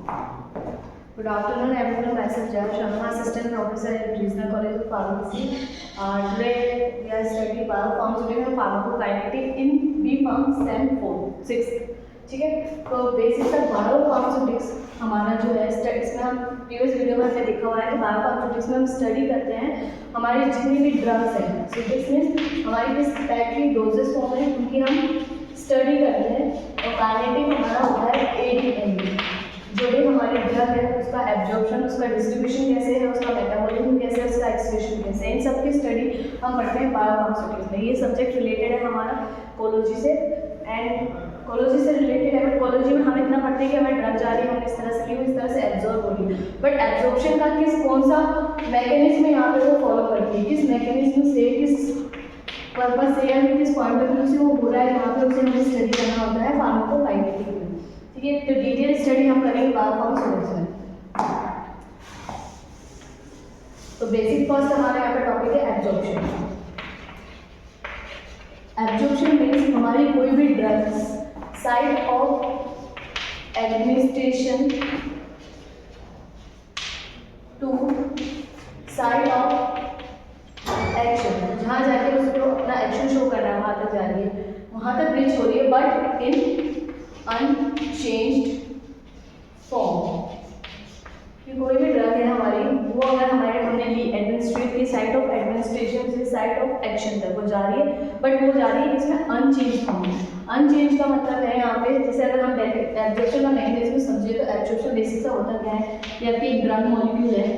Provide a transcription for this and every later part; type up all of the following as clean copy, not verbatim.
Good afternoon, everyone. Myself Jaya Sharma, Assistant Professor at Regional College of Pharmacy. Today we are studying biopharmaceutical and pharmacokinetic in B Pharm Sem 4 6. ठीक है, तो basic तक biopharmaceutics हमारा जो है इसमें हम प्रीवियस वीडियो में हमने देखा हुआ है कि बायोफार्मास्यूटिक्स में हम स्टडी करते हैं हमारे जितने भी ड्रग्स हैं। सो दिस मीन्स हमारी किस टाइप की डोजेस फॉर्म है उनकी हम स्टडी करते हैं। और काइनेटिक हमारा होता है ADME, जो भी हमारे ड्रग है उसका एब्जॉर्प्शन, उसका डिस्ट्रीब्यूशन कैसे है, उसका मेटाबॉलिज्म कैसे है, उसका एक्सक्रीशन कैसे है, इन सब की स्टडी हम पढ़ते हैं बायोफार्मास्यूटिक्स में। ये सब्जेक्ट रिलेटेड है हमारा कोलॉजी से, एंड कोलॉजी से रिलेटेड है। बट कोलॉजी में हम इतना पढ़ते हैं कि हमें ड्रग जा रही है, हम इस तरह से ली, इस तरह से एब्जॉर्ब हो रही है, बट एब्जॉर्प्शन का कौन सा मैकेनिज्म यहाँ पे वो फॉलो करती है, किस मैकेनिज्म से, किस पर्पज से या किस पॉइंट ऑफ व्यू से वो हो रहा है, यहाँ पे उसे हमें स्टडी करना होता है फार्माकोकाइनेटिक में। ठीक है, तो डिटेल स्टडी हम करेंगे बायोफार्मास्यूटिक्स में। तो बेसिक फर्स्ट हमारा यहाँ पे टॉपिक है एब्जॉर्प्शन। एब्जॉर्प्शन मीन्स हमारी कोई भी drugs site of administration to site of action, जहाँ जाके उसको अपना एक्शन शो करना है वहाँ तक जा रही है, वहाँ तक रीच हो रही है, बट इन अनचेंज्ड फॉर्म। कि कोई भी ड्रग है हमारी, वो अगर हमने ली एडमिनिस्ट्रेट की साइट ऑफ एडमिनिस्ट्रेशन से साइट ऑफ एक्शन तक वो जा रही है, बट वो जा रही है इसमें अनचेंज फॉर्म। अनचेंज का मतलब है यहाँ पे, जैसे अगर हम एब्जॉर्प्शन का मैकेनिज्म समझे तो एब्जॉर्प्शन बेसिक सा होता क्या है, ये आपकी एक ड्रग मॉलिक्यूल है।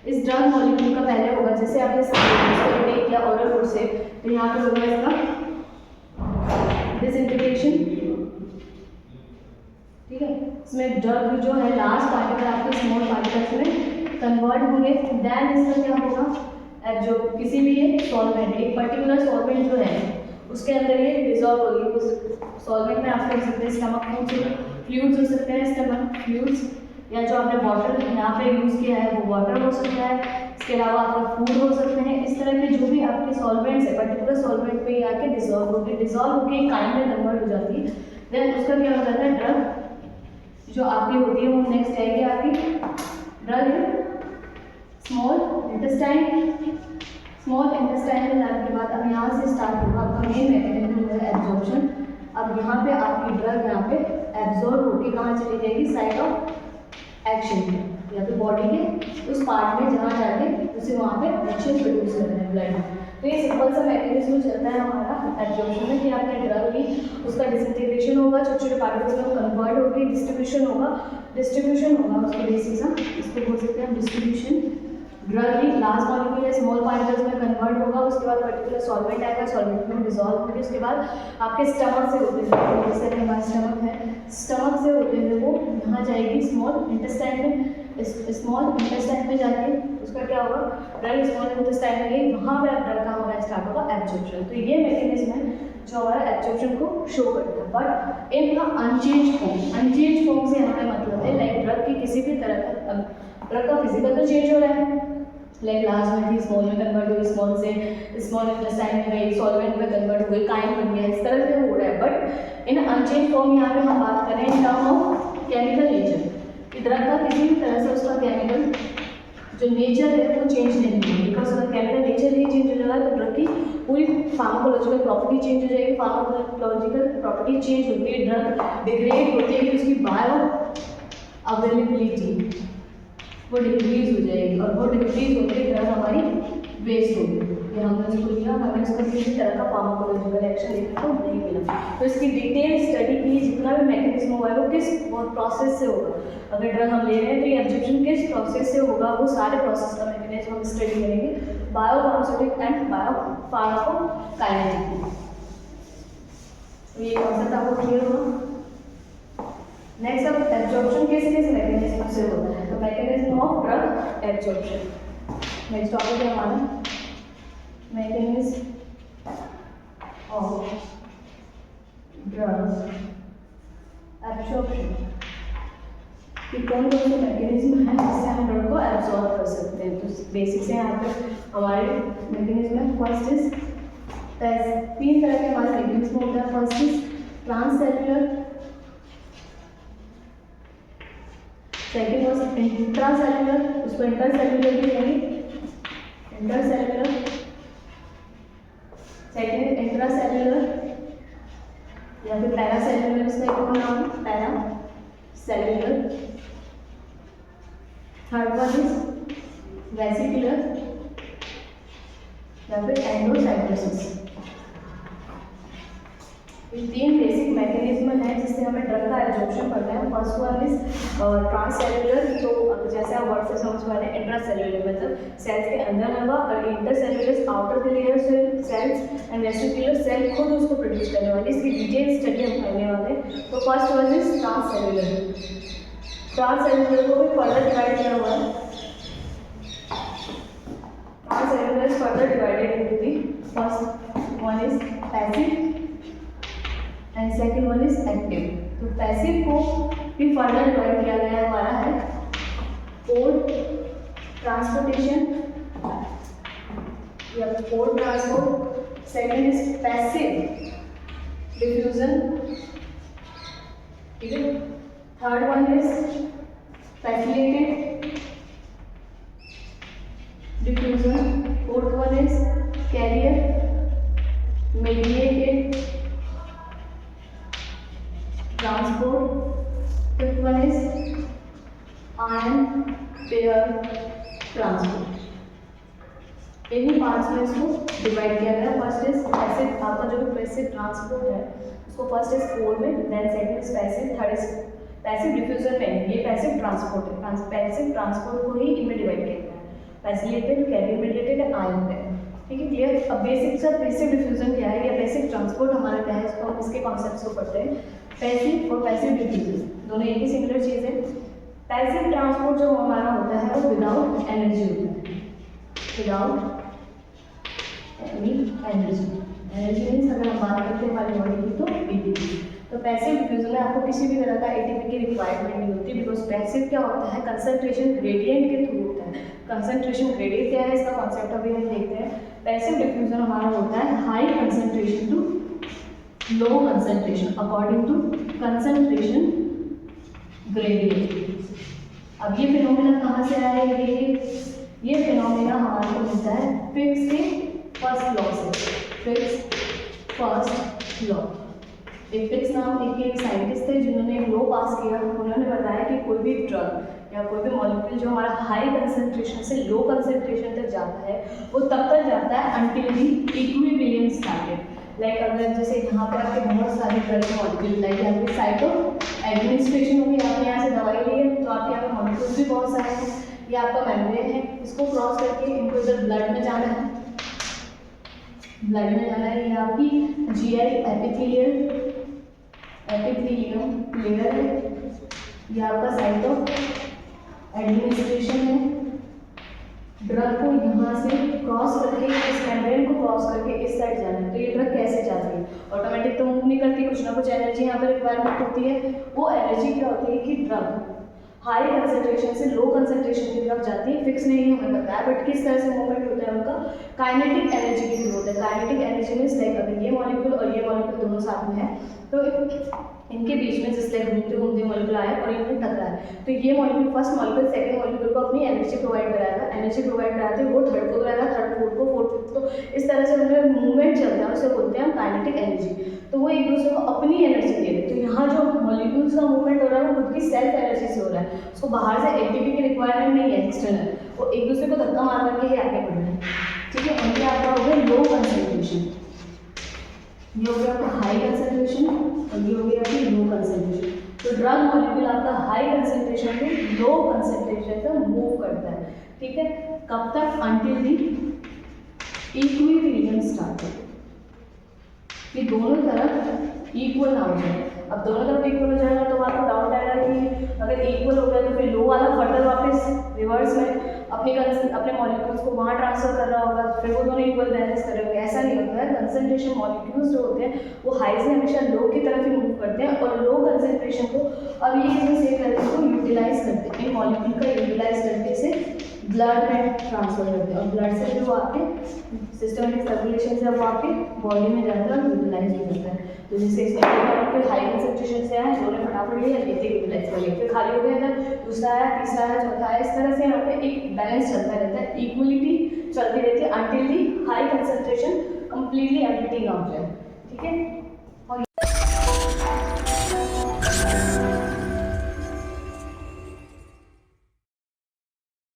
इस ड्रग मॉलिक्यूल का पहले होगा, जैसे आपने टेक किया ओरल फूड से, तो यहाँ पे होगा इसका डिसइंटीग्रेशन। ठीक है, इसमें ड्रग जो है लार्ज पार्टिकल आपके स्मॉल पार्टिकल्स में कन्वर्ट होंगे, देन इसका क्या होगा, जो किसी भी एक सॉल्वेंट, एक पर्टिकुलर सॉल्वेंट जो है उसके अंदर ये डिजॉल्व होगी। उस सॉल्वेंट में आपको हो सकते हैं स्टमक फ्लूइड्स हो सकते हैं, स्टमक फ्लूइड्स, या जो आपने वाटर यहाँ पे यूज़ किया है वो वाटर हो सकता है, इसके अलावा आपका फूड हो सकते हैं। इस तरह के जो भी आपके सॉल्वेंट्स है पर्टिकुलर सॉल्वेंट पे आके डिजॉल्व होकर काइंड में कन्वर्ट हो जाती है, देन उसका क्या हो जाता है, ड्रग जो आपकी होती है वो नेक्स्ट आएगी आपकी drug small intestine. Small intestine में जाने के बाद अब यहाँ से स्टार्ट होगा आपका मेन मैकेनिज्म है एब्जॉर्प्शन। अब यहाँ पे आपकी ड्रग यहाँ पे एब्जॉर्ब होकर कहाँ चली जाएगी, साइट ऑफ एक्शन या फिर बॉडी के उस पार्ट में जहाँ जाके उसे वहाँ पे एक्शन प्रोड्यूस करना है ब्लड। तो ये सिंपल सा मैकेनिज्म चलता है हमारा एब्जॉर्प्शन में कि आपने ड्रग ली, उसका डिसइंटीग्रेशन होगा, छोटे छोटे पार्टिकल्स में कन्वर्ट होगी, डिस्ट्रीब्यूशन होगा उसके बेसिस हम इसको बोल सकते हैं डिस्ट्रीब्यूशन। ड्रग ली लार्ज मॉलिक्यूल है, स्मॉल पार्टिकल्स में कन्वर्ट होगा, उसके बाद पर्टिकुलर सॉल्वेंट आएगा, सॉल्वेंट में डिजॉल्व होगी, उसके बाद आपके स्टमक से होते हुए, जैसे हमारा स्टमक है, स्टमक से होते हुए वो यहाँ जाएगी स्मॉल इंटेस्टाइन में। स्मॉल इंटेस्टाइन में जाके उसका क्या होगा, ड्रग स्मॉल इंटेस्टाइन में गई, वहाँ पे ड्रग का होना स्टार्ट होगा एब्जॉर्प्शन। तो ये मैकेनिज्म है जो हमारा एब्जॉर्प्शन को शो करता है, बट इन अनचेंज फॉर्म से हमें मतलब है लाइक ड्रग की किसी भी तरह का ड्रग का फिजिकल तो चेंज हो रहा है, लाइक लार्ज में थी स्मॉल में कन्वर्ट हुई, स्मॉल से स्मॉल इंटेस्टाइन में गई, सॉल्वेंट में कन्वर्ट हो गई, काइंड बन गया, इस तरह से हो रहा है। बट इन अनचेंज फॉर्म यहाँ पे हम बात करें in term of chemical nature, कि ड्रग का किसी भी तरह से उसका केमिकल जो नेचर है वो चेंज नहीं होगी, बिकॉज अगर केमिकल नेचर ही चेंज हो जाएगा तो ड्रग की पूरी फार्माकोलॉजिकल प्रॉपर्टी चेंज हो जाएगी। फार्माकोलॉजिकल प्रॉपर्टी चेंज होती है, ड्रग डिग्रेड होती है, उसकी बायो अवेलेबिलिटी वो डिक्रीज हो जाएगी, और वो डिक्रीज होकर ड्रग हमारी वेस्ट होगी। ये हमने उसको लिया, हमें उसका किसी तरह का फार्माकोलॉजिकल एक्शन देखने को नहीं मिला। तो इसकी डिटेल स्टडी की जितना भी मैकेनिज्म हुआ है वो किस प्रोसेस से होगा, अगर ड्रग हम ले रहे हैं तो ये एब्जॉर्प्शन किस प्रोसेस से होगा, वो सारे प्रोसेस का मैकेनिज्म हम स्टडी करेंगे बायोफार्मास्यूटिक एंड फार्माकोकाइनेटिक। तो ये कॉन्सेप्ट आपको क्लियर हुआ। नेक्स्ट अब एब्जॉर्प्शन किस मैकेनिज्म से होता है, तो mechanism of drug absorption. Next topic है हमारा मैकेनिज्म ऑफ ड्रग एब्जॉर्प्शन, कि कौन कौन से मैकेनिज्म है जिससे हम ड्रग को एब्जॉर्ब कर सकते हैं। तो बेसिक से यहाँ पे हमारे मैकेनिज्म है, फर्स्ट इज 3 तरह के हमारे मैकेनिज्म होता है। First is transcellular, second was intracellular, उसको इंटरसेलुलर भी कहेंगे, इंटरसेलुलर। सेकेंड इंट्रासेलुलर या फिर पैरासेलुलर, इसका एक और नाम है पैरासेलुलर। थर्ड वन इज वेसिकुलर या फिर एंडोसाइटोसिस। ये तीन बेसिक मैकेनिज्म है जिससे हमें ड्रग का एब्जॉर्प्शन करना है। फर्स्ट वन इज ट्रांससेलुलर, तो जैसे आप वर्ड से समझ पा रहे हैं, इंट्रासेलुलर मतलब सेल्स के अंदर होगा, और intercellular outer the layer cells, and vesicular cell खुद उसको प्रोड्यूस करने वाली। इसकी डिटेल स्टडी हम करने वाले हैं। तो first one is transcellular. Transcellular को भी फर्दर डिवाइड किया हुआ है। Transcellular is further divided into the first one is passive and second one is active. तो पैसिव को भी फर्दर डिवाइड किया गया हमारा है कोड ट्रांसपोर्टेशन या co transport. Second is passive diffusion, ठीक है। Third one is facilitated diffusion. Fourth one is carrier mediated transport. Fifth one is ion pair transport. इन्हीं पार्ट्स में इसको डिवाइड किया गया। फर्स्ट इज पैसिव, आपका जो भी पैसिव ट्रांसपोर्ट है उसको फर्स्ट इज कोड में, then second is passive, third is passive diffusion में, ये पैसिव ट्रांसपोर्ट है। पैसिव ट्रांसपोर्ट को ही इनमें डिवाइड किया गया है, facilitated, carrier mediated and ion pair. ठीक है, क्लियर। अब बेसिक सा पैसिव डिफ्यूजन क्या है या पैसिव ट्रांसपोर्ट हमारा क्या है, इसको हम इसके कॉन्सेप्ट्स को पढ़ते हैं। पैसिव और पैसिव डिफ्यूजन दोनों एक ही सिमिलर चीज़ है। पैसिव ट्रांसपोर्ट जो हमारा होता है वो विदाउट एनर्जी होता है, without any energy. Energy means अगर हम बात करते हैं हमारी बॉडी की तो एटीपी। तो पैसिव डिफ्यूजन में आपको किसी भी तरह का एटीपी की रिक्वायरमेंट नहीं होती, बिकॉज पैसिव क्या होता है, कंसंट्रेशन ग्रेडियंट के थ्रू होता है। कंसंट्रेशन ग्रेडियंट क्या है, इसका कॉन्सेप्ट अभी हम देखते हैं। पैसिव डिफ्यूजन हमारा होता है high concentration to low concentration according to concentration gradient. अब ये फिनोमेना कहाँ से आया है, ये फिनोमेना हमारे को मिलता है फिक्स के फर्स्ट लॉ से। फिक्स फर्स्ट लॉ, एक फिक्स नाम एक साइंटिस्ट थे जिन्होंने एक लॉ पास किया। उन्होंने बताया कि कोई भी ड्रग या कोई भी मॉलिक्यूल जो हमारा हाई कंसंट्रेशन से लो कंसंट्रेशन तक जाता है वो तब तक जाता है अंटिल दी इक्विलिब्रियम स्टार्टेड। लाइक अगर जैसे यहाँ पर आपके बहुत सारे ड्रग मॉलिक्यूल, लाइक आपके साइटो एडमिनिस्ट्रेशन होगी, आपने यहाँ से दवाई ली है तो आपके यहाँ पे मॉलिक्यूल्स भी बहुत सारे हैं। ये आपका मेम्ब्रेन है, इसको क्रॉस करके इनको इधर ब्लड में जाना है, ब्लड में जाना है। ये आपकी जीआई एपिथेलियल लेयर है, ये आपका साइट ऑफ एडमिनिस्ट्रेशन है। ड्रग को यहाँ से क्रॉस करके, इस मेम्ब्रेन को क्रॉस करके इस साइड जाना है। तो ये ड्रग कैसे जाती है, ऑटोमेटिक तो मूव नहीं करती, कुछ ना कुछ एनर्जी यहाँ पर रिक्वायरमेंट होती है। वो एनर्जी क्या होती है कि ड्रग हाई कंसंट्रेशन से लो कंसंट्रेशन की तरफ जाती है। फिक्स नहीं हमें पता है, बट किस तरह से मूवमेंट होता है उनका, काइनेटिक एनर्जी की जरूरत है। काइनेटिक एनर्जी मीन्स लाइक अगर ये मॉलिक्यूल और ये मॉलिक्यूल दोनों साथ में है तो इनके बीच में जिससे घूमते घूमते मॉलिक्यूल आए और इनमें टकराए, तो ये molecule first molecule second molecule को अपनी एनर्जी प्रोवाइड कराएगा। एनर्जी प्रोवाइड कराते वो थर्ड को कराएगा, थर्ड फोर्थ को, फोर्थ फिफ्थ को। इस तरह से उनमें मूवमेंट चलता है, उसे बोलते हैं काइनेटिक एनर्जी। तो वो एक दूसरे को अपनी एनर्जी दे रहे। तो यहाँ जो मॉलिक्यूल्स का मूवमेंट हो रहा है वो खुद की सेल्फ एनर्जी से हो रहा है, उसको बाहर से एटीपी की रिक्वायरमेंट नहीं है एक्सटर्नल, वो एक दूसरे को धक्का मार करके ही आगे बढ़ रहे हैं। ठीक है, उनके आपका हो गया लो कंसंट्रेशन, ये हो गया आपका हाई कंसंट्रेशन और ये हो गया आपकी लो कंसंट्रेशन। तो ड्रग मॉलिक्यूल आपका हाई कंसंट्रेशन से लो कंसंट्रेशन तक मूव करता है। ठीक है, कब तक, अंटिल दी इक्विलिब्रियम स्टार्टेड, कि दोनों तरफ इक्वल ना हो जाए। अब दोनों तरफ इक्वल हो जाएगा तो आपको डाउट आएगा कि अगर इक्वल हो गया तो फिर लो वाला फर्दर वापस रिवर्स में अपने मॉलिक्यूल्स को वहाँ ट्रांसफर कर रहा होगा, फिर वो दोनों इक्वल बैलेंस करेंगे। ऐसा नहीं होता है। कंसंट्रेशन मॉलिक्यूल्स जो होते हैं वो हाई से हमेशा लो की तरफ ही मूव करते हैं और लो कंसंट्रेशन को अब ये इसमें सेव करके इसको यूटिलाइज करते हैं, इन मॉलिक्यूल का यूटिलाइज करके इसे ब्लड में ट्रांसफर करते हैं और ब्लड से जो आपके सिस्टमेटिक सर्कुलेशन से वो आपके बॉडी में जाता है और यूटिलाइज हो जाता है। तो जिससे इसमें हाई कंसंट्रेशन से आया, दो ने फटाफट लिया, लेते ही रिलैक्स कर लिया, फिर खाली हो गया इधर, दूसरा आया, तीसरा आया, चौथा आया। इस तरह से यहाँ पे एक बैलेंस चलता रहता है, इक्वलिटी चलती रहती है अंटिल दी हाई कंसंट्रेशन कंप्लीटली एम्प्टी ना हो जाए। ठीक है।